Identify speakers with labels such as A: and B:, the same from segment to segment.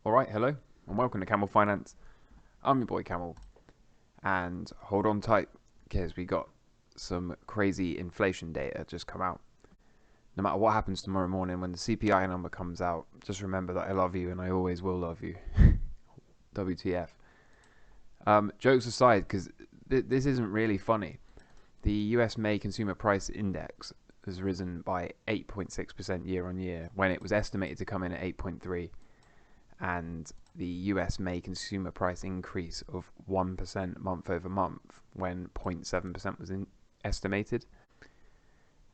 A: Alright, hello, and welcome to Camel Finance. I'm your boy Camel, and hold on tight, because we got some crazy inflation data just come out. No matter what happens tomorrow morning when the CPI number comes out, just remember that I love you and I always will love you. WTF. Jokes aside, because this isn't really funny, the US May Consumer Price Index has risen by 8.6% year on year, when it was estimated to come in at 8.3%. And the US May consumer price increase of 1% month over month when 0.7% was estimated.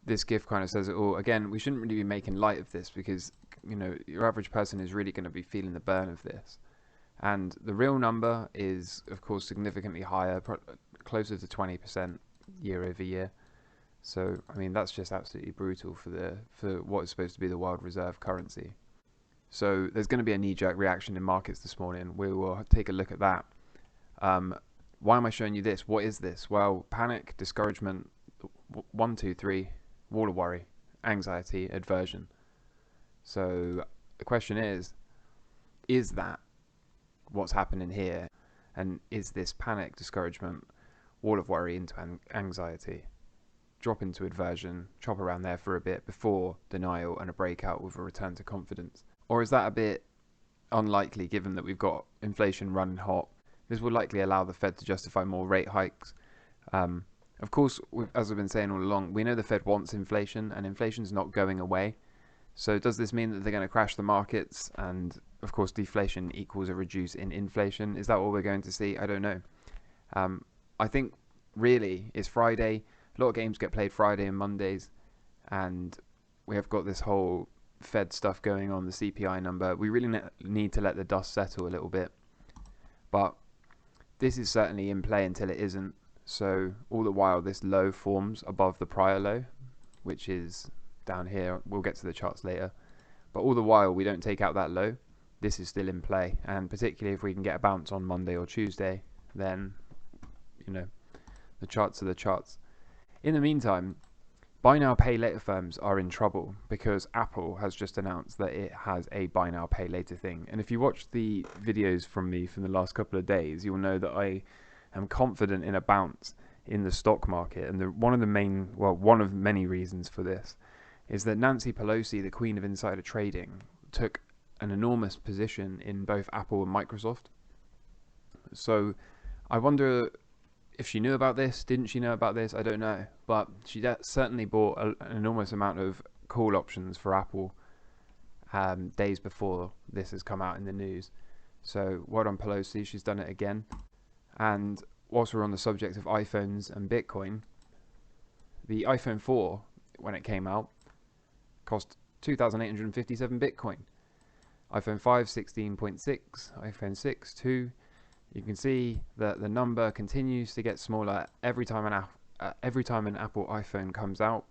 A: This GIF kind of says it all. Again, we shouldn't really be making light of this because, you know, your average person is really going to be feeling the burn of this. And the real number is, of course, significantly higher, closer to 20% year over year. So, I mean, that's just absolutely brutal for what is supposed to be the world reserve currency. So there's going to be a knee-jerk reaction in markets this morning. We will take a look at that. Why am I showing you this? What is this? Well, panic, discouragement, 1, 2, 3, wall of worry, anxiety, aversion. So the question is that what's happening here? And is this panic, discouragement, wall of worry into anxiety? Drop into aversion, chop around there for a bit before denial and a breakout with a return to confidence? Or is that a bit unlikely given that we've got inflation running hot? This will likely allow the Fed to justify more rate hikes. Of course, as I've been saying all along, we know the Fed wants inflation and inflation's not going away. So does this mean that they're going to crash the markets and, of course, deflation equals a reduce in inflation? Is that what we're going to see? I don't know. I think really it's Friday. A lot of games get played Friday and Mondays, and we have got this whole Fed stuff going on, the CPI number. We really need to let the dust settle a little bit, but this is certainly in play until it isn't. So all the while this low forms above the prior low, which is down here. We'll get to the charts later, but all the while we don't take out that low, this is still in play. And particularly if we can get a bounce on Monday or Tuesday, then, you know, the charts are the charts. In the meantime, buy now pay later firms are in trouble because Apple has just announced that it has a buy now pay later thing. And if you watch the videos from me from the last couple of days, you'll know that I am confident in a bounce in the stock market. And one of many reasons for this is that Nancy Pelosi, the queen of insider trading, took an enormous position in both Apple and Microsoft. So I wonder if she knew about this. Didn't she know about this? I don't know, but she certainly bought an enormous amount of call options for Apple days before this has come out in the news. So well done Pelosi, she's done it again. And whilst we're on the subject of iPhones and Bitcoin, the iPhone 4, when it came out, cost 2,857 Bitcoin. iPhone 5, 16.6, iPhone 6, 2. You can see that the number continues to get smaller every time an Apple iPhone comes out.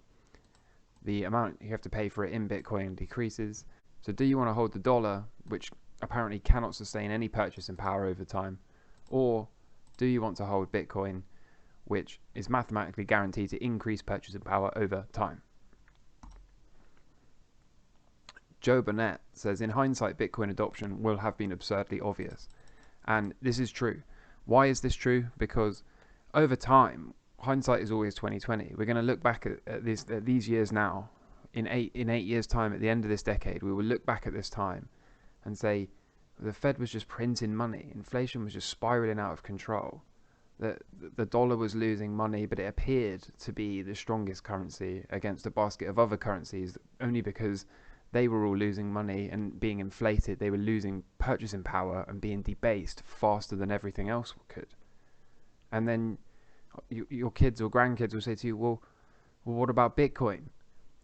A: The amount you have to pay for it in Bitcoin decreases. So do you want to hold the dollar, which apparently cannot sustain any purchasing power over time, or do you want to hold Bitcoin, which is mathematically guaranteed to increase purchasing power over time? Joe Burnett says, in hindsight, Bitcoin adoption will have been absurdly obvious. And this is true. Why is this true? Because over time, hindsight is always 20/20. We're going to look back at these years now. In eight years' time, at the end of this decade, we will look back at this time and say the Fed was just printing money. Inflation was just spiraling out of control. The dollar was losing money, but it appeared to be the strongest currency against a basket of other currencies, only because they were all losing money and being inflated. They were losing purchasing power and being debased faster than everything else could. And then your kids or grandkids will say to you, well, what about Bitcoin?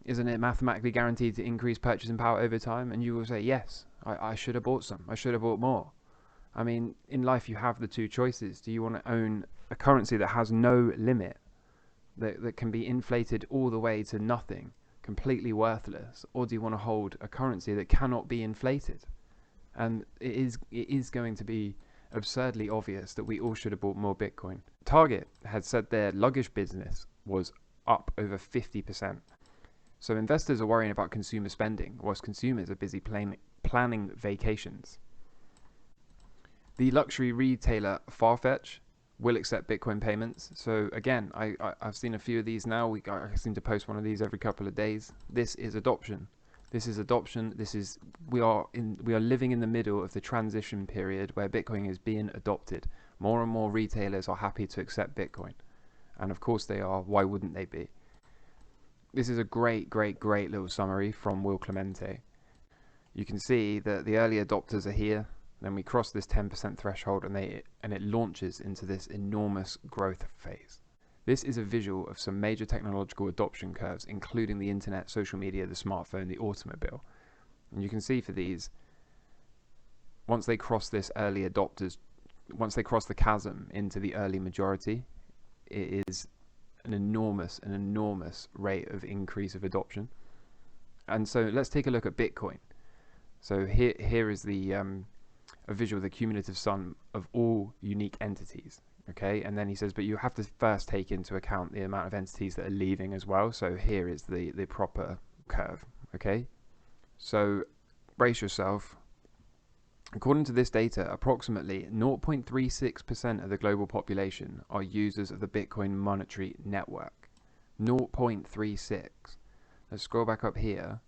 A: Isn't it mathematically guaranteed to increase purchasing power over time? And you will say, yes, I should have bought some. I should have bought more. I mean, in life you have the two choices. Do you want to own a currency that has no limit, that can be inflated all the way to nothing, completely worthless, or do you want to hold a currency that cannot be inflated? And it is going to be absurdly obvious that we all should have bought more Bitcoin. Target had said their luggage business was up over 50%. So investors are worrying about consumer spending, whilst consumers are busy planning vacations. The luxury retailer Farfetch will accept Bitcoin payments. So again, I've seen a few of these now. I seem to post one of these every couple of days. This is adoption. This is adoption. We are living in the middle of the transition period where Bitcoin is being adopted. More and more retailers are happy to accept Bitcoin, and of course they are. Why wouldn't they be? This is a great little summary from Will Clemente. You can see that the early adopters are here. Then we cross this 10% threshold, and it launches into this enormous growth phase. This is a visual of some major technological adoption curves, including the internet, social media, the smartphone, the automobile. And you can see for these, once they cross this early adopters, once they cross the chasm into the early majority, it is an enormous rate of increase of adoption. And so let's take a look at Bitcoin. So here is the a visual of the cumulative sum of all unique entities. Okay, and then he says, but you have to first take into account the amount of entities that are leaving as well. So here is the proper curve. Okay, so brace yourself. According to this data, approximately 0.36% of the global population are users of the Bitcoin monetary network. 0.36. Let's scroll back up here.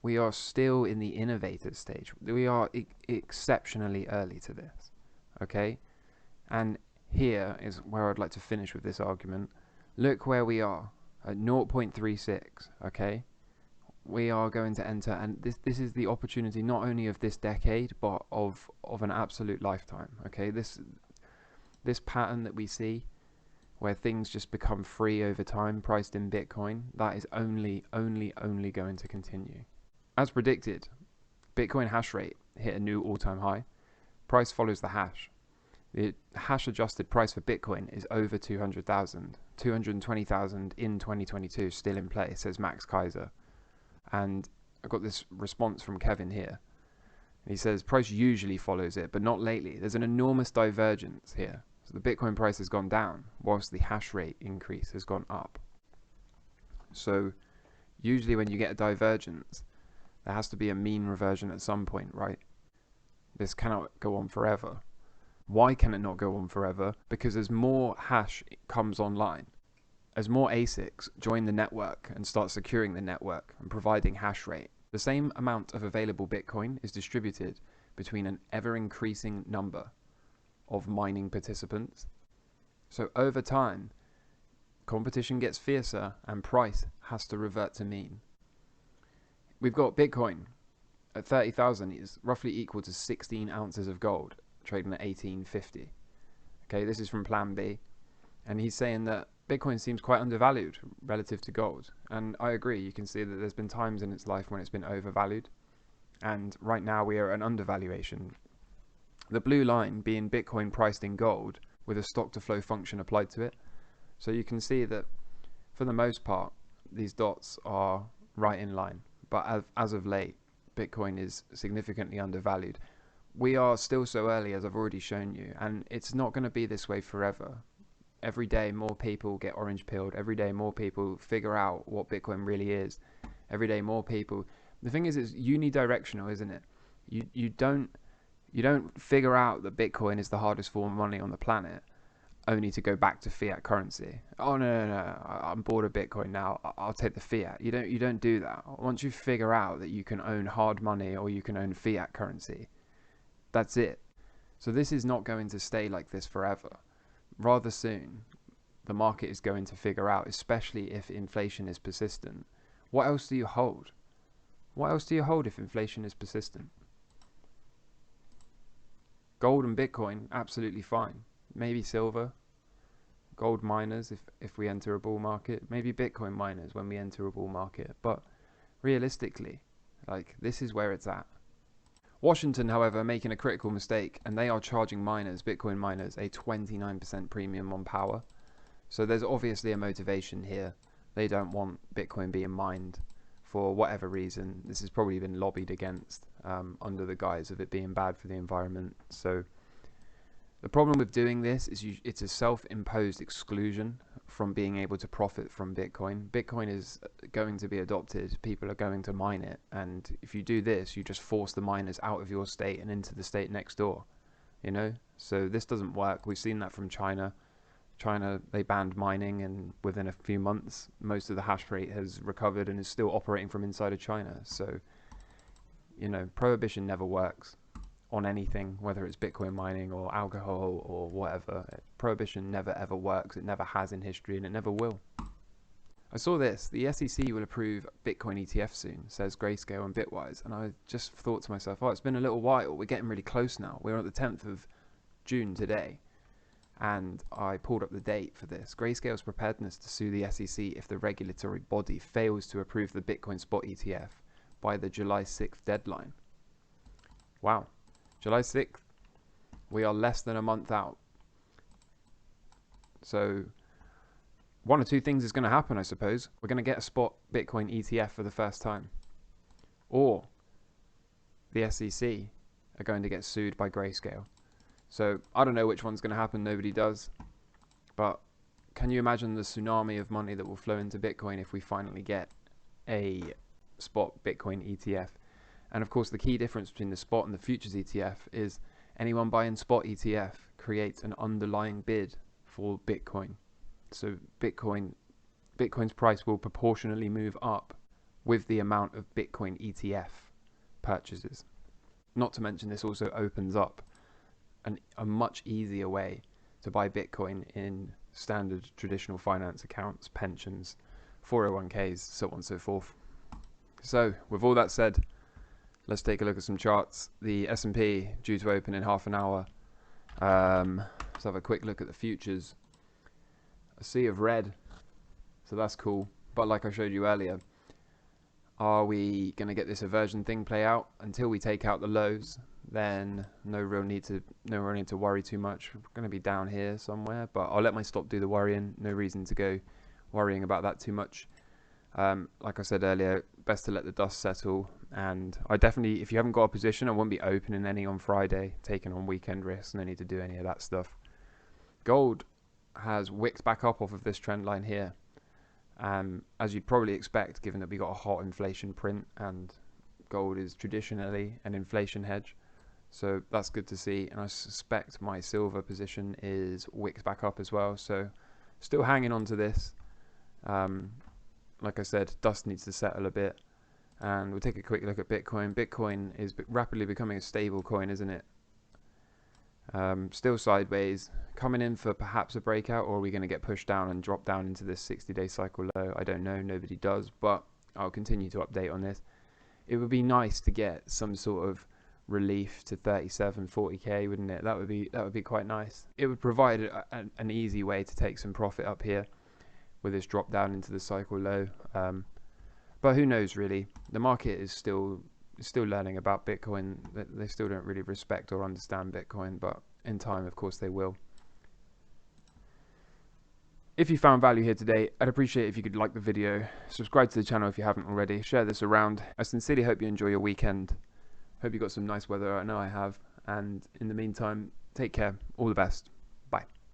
A: We are still in the innovator stage. We are exceptionally early to this. Okay? And here is where I'd like to finish with this argument. Look where we are at 0.36. Okay? We are going to enter, and this is the opportunity not only of this decade, but of an absolute lifetime. Okay? This pattern that we see, where things just become free over time, priced in Bitcoin, that is only going to continue. As predicted, Bitcoin hash rate hit a new all-time high. Price follows the hash. The hash-adjusted price for Bitcoin is over 200,000. 220,000 in 2022, still in place, says Max Kaiser. And I got this response from Kevin here. He says, price usually follows it, but not lately. There's an enormous divergence here. So the Bitcoin price has gone down, whilst the hash rate increase has gone up. So usually when you get a divergence, there has to be a mean reversion at some point, right? This cannot go on forever. Why can it not go on forever? Because as more hash comes online, as more ASICs join the network and start securing the network and providing hash rate, the same amount of available Bitcoin is distributed between an ever-increasing number of mining participants. So over time, competition gets fiercer and price has to revert to mean. We've got Bitcoin at 30,000 is roughly equal to 16 ounces of gold, trading at 1850. Okay, this is from Plan B. And he's saying that Bitcoin seems quite undervalued relative to gold. And I agree, you can see that there's been times in its life when it's been overvalued. And right now we are at an undervaluation. The blue line being Bitcoin priced in gold with a stock to flow function applied to it. So you can see that for the most part, these dots are right in line. But as of late, Bitcoin is significantly undervalued. We are still so early, as I've already shown you, and it's not going to be this way forever. Every day more people get orange pilled. Every day more people figure out what Bitcoin really is. Every day more people. The thing is, it's unidirectional, isn't it? You don't figure out that Bitcoin is the hardest form of money on the planet, only to go back to fiat currency. Oh no, I'm bored of Bitcoin now. I'll take the fiat. You don't do that. Once you figure out that you can own hard money or you can own fiat currency, that's it. So this is not going to stay like this forever. Rather soon, the market is going to figure out, especially if inflation is persistent. What else do you hold? What else do you hold if inflation is persistent? Gold and Bitcoin, absolutely fine. Maybe silver, gold miners if we enter a bull market, maybe Bitcoin miners when we enter a bull market. But realistically, like, this is where it's at. Washington, however, making a critical mistake, and they are charging miners, Bitcoin miners, a 29% premium on power. So there's obviously a motivation here. They don't want Bitcoin being mined for whatever reason. This has probably been lobbied against under the guise of it being bad for the environment. So The problem with doing this is it's a self-imposed exclusion from being able to profit from Bitcoin. Bitcoin is going to be adopted. People are going to mine it. And if you do this, you just force the miners out of your state and into the state next door. You know? So this doesn't work. We've seen that from China. China, they banned mining, and within a few months, most of the hash rate has recovered and is still operating from inside of China. So, you know, prohibition never works on anything, whether it's Bitcoin mining or alcohol or whatever. Prohibition never ever works. It never has in history, and it never will. I saw this. The SEC will approve Bitcoin ETF soon, says Grayscale and Bitwise. And I just thought to myself, oh, it's been a little while. We're getting really close now. We're at the 10th of June today. And I pulled up the date for this. Grayscale's preparedness to sue the SEC if the regulatory body fails to approve the Bitcoin spot ETF by the July 6th deadline. Wow. July 6th. We are less than a month out. So one or two things is going to happen, I suppose. We're going to get a spot Bitcoin ETF for the first time. Or the SEC are going to get sued by Grayscale. So I don't know which one's going to happen. Nobody does. But can you imagine the tsunami of money that will flow into Bitcoin if we finally get a spot Bitcoin ETF? And of course, the key difference between the spot and the futures ETF is anyone buying spot ETF creates an underlying bid for Bitcoin. So Bitcoin's price will proportionally move up with the amount of Bitcoin ETF purchases. Not to mention, this also opens up a much easier way to buy Bitcoin in standard traditional finance accounts, pensions, 401ks, so on and so forth. So with all that said, let's take a look at some charts. The S&P due to open in half an hour. Let's have a quick look at the futures. A sea of red, so that's cool. But like I showed you earlier, are we going to get this aversion thing play out? Until we take out the lows, then no real need to worry too much. We're going to be down here somewhere, but I'll let my stop do the worrying. No reason to go worrying about that too much. Like I said earlier, best to let the dust settle. And I definitely, if you haven't got a position, I won't be opening any on Friday, taking on weekend risks. No need to do any of that stuff. Gold has wicked back up off of this trend line here, as you'd probably expect, given that we got a hot inflation print, and gold is traditionally an inflation hedge. So that's good to see, and I suspect my silver position is wicked back up as well. So still hanging on to this. Like I said, dust needs to settle a bit, and we'll take a quick look at Bitcoin. Bitcoin is rapidly becoming a stable coin, isn't it? Still sideways, coming in for perhaps a breakout, or are we going to get pushed down and drop down into this 60-day cycle low? I don't know, nobody does, but I'll continue to update on this. It would be nice to get some sort of relief to 40k, wouldn't it? That would be quite nice. It would provide an easy way to take some profit up here with this drop down into the cycle low. But who knows, really? The market is still learning about Bitcoin. They still don't really respect or understand Bitcoin, but in time, of course, they will. If you found value here today, I'd appreciate if you could like the video, subscribe to the channel if you haven't already, share this around. I sincerely hope you enjoy your weekend. Hope you got some nice weather. I know I have. And in the meantime, take care. All the best.